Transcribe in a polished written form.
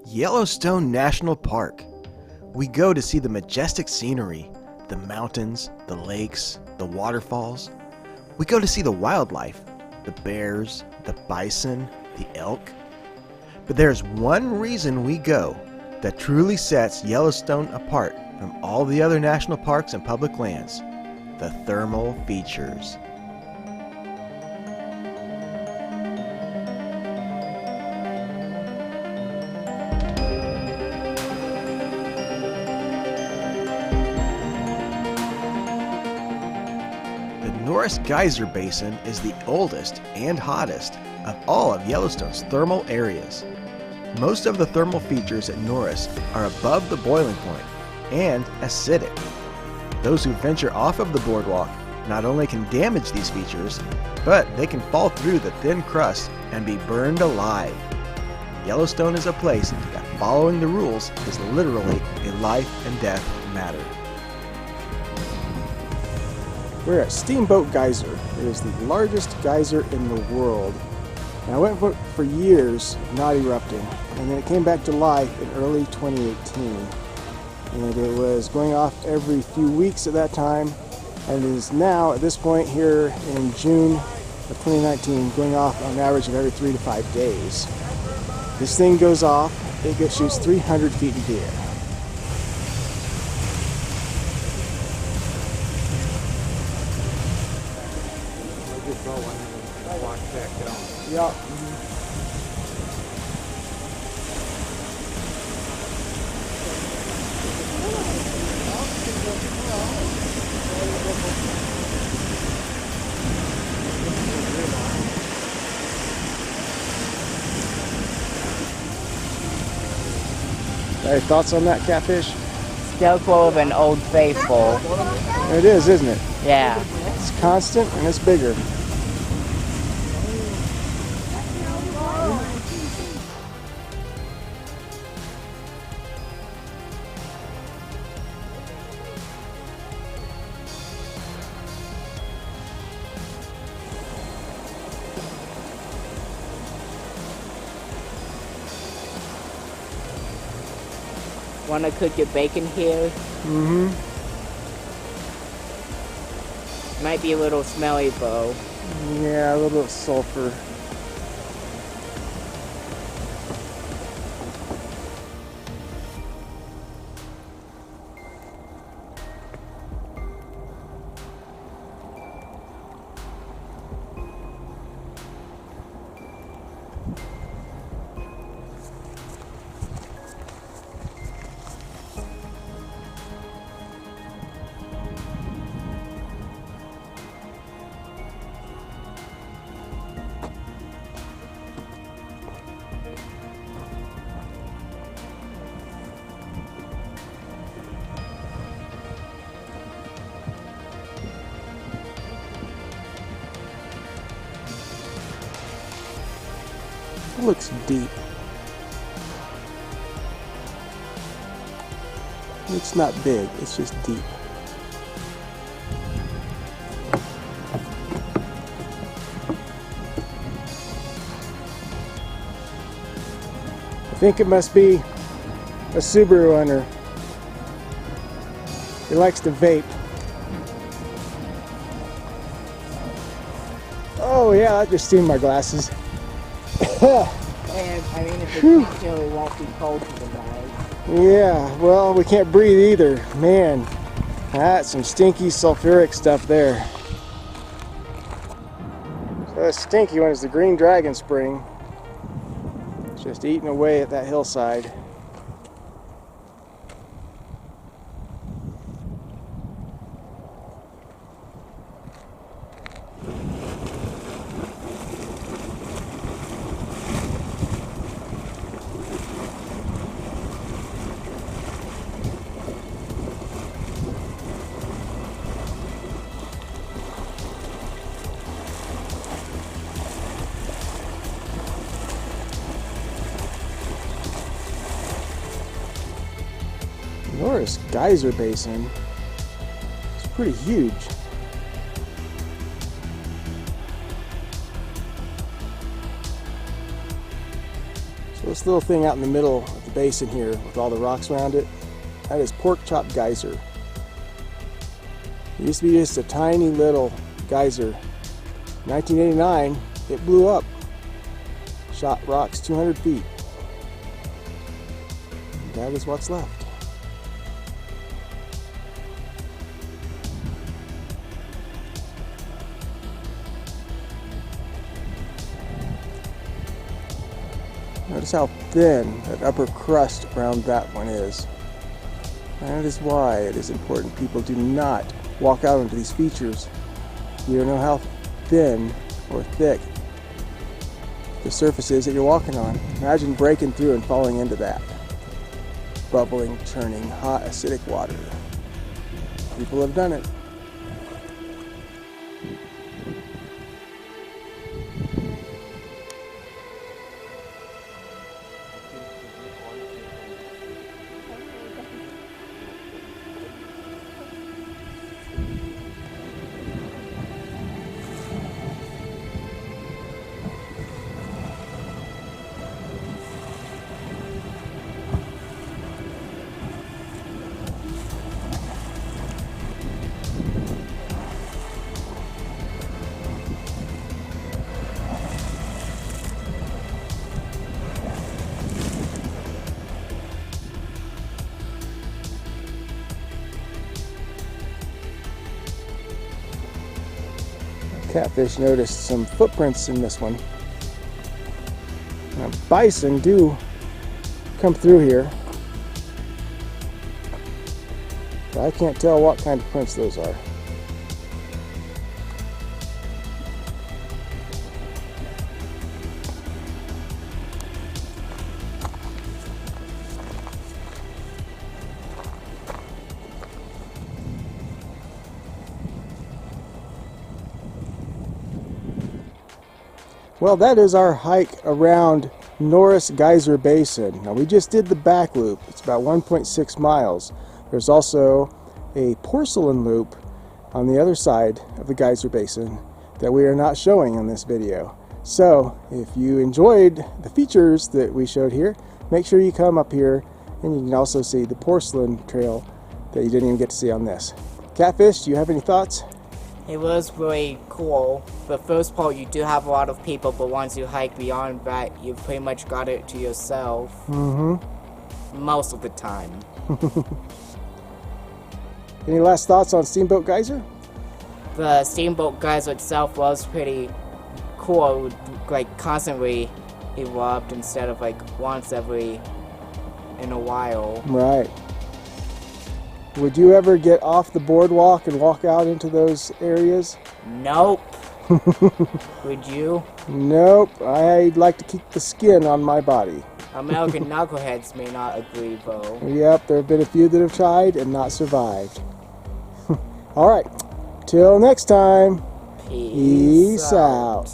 Yellowstone National Park. We go to see the majestic scenery, the mountains, the lakes, the waterfalls. We go to see the wildlife, the bears, the bison, the elk. But there's one reason we go that truly sets Yellowstone apart from all the other national parks and public lands: the thermal features. The Norris Geyser Basin is the oldest and hottest of all of Yellowstone's thermal areas. Most of the thermal features at Norris are above the boiling point and acidic. Those who venture off of the boardwalk not only can damage these features, but they can fall through the thin crust and be burned alive. Yellowstone is a place that following the rules is literally a life and death matter. We're at Steamboat Geyser. It is the largest geyser in the world. And I went for years not erupting, and then it came back to life in early 2018. And it was going off every few weeks at that time, and it is now, at this point here in June of 2019, going off on an average of every 3 to 5 days. This thing goes off, it shoots 300 feet into the air. Yeah. Any thoughts on that catfish? Still full of an Old Faithful. It is, isn't it? Yeah. It's constant and it's bigger. Want to cook your bacon here? Mm-hmm. Might be a little smelly, though. Yeah, a little bit of sulfur. It looks deep. It's not big, it's just deep. I think it must be a Subaru owner. He likes to vape. Oh yeah, I just steamed my glasses. And I mean, if it really won't be cold for the night. Yeah, well, we can't breathe either. Man, that's some stinky sulfuric stuff there. So the stinky one is the Green Dragon Spring. It's just eating away at that hillside. Norris Geyser Basin. It's pretty huge. So this little thing out in the middle of basin here with all the rocks around it. That is Porkchop Geyser. It used to be just a tiny little geyser. In 1989, it blew up. Shot rocks 200 feet. And that is what's left. Notice how thin that upper crust around that one is. That is why it is important people do not walk out into these features. You don't know how thin or thick the surface is that you're walking on. Imagine breaking through and falling into that. Bubbling, churning, hot, acidic water. People have done it. Catfish noticed some footprints in this one. Now, bison do come through here, but I can't tell what kind of prints those are. Well, that is our hike around Norris Geyser Basin. Now, we just did the back loop. It's about 1.6 miles. There's also a porcelain loop on the other side of the geyser basin that we are not showing in this video. So, if you enjoyed the features that we showed here, make sure you come up here and you can also see the porcelain trail that you didn't even get to see on this. Catfish, do you have any thoughts? It was really cool. The first part you do have a lot of people, but once you hike beyond that, you pretty much got it to yourself. Mm-hmm. Most of the time. Any last thoughts on Steamboat Geyser? The Steamboat Geyser itself was pretty cool. It would like constantly erupt instead of like once every in a while. Right. Would you ever get off the boardwalk and walk out into those areas? Nope. Would you? Nope. I'd like to keep the skin on my body. American knuckleheads may not agree, though. Yep, there have been a few that have tried and not survived. All right. Till next time. Peace out.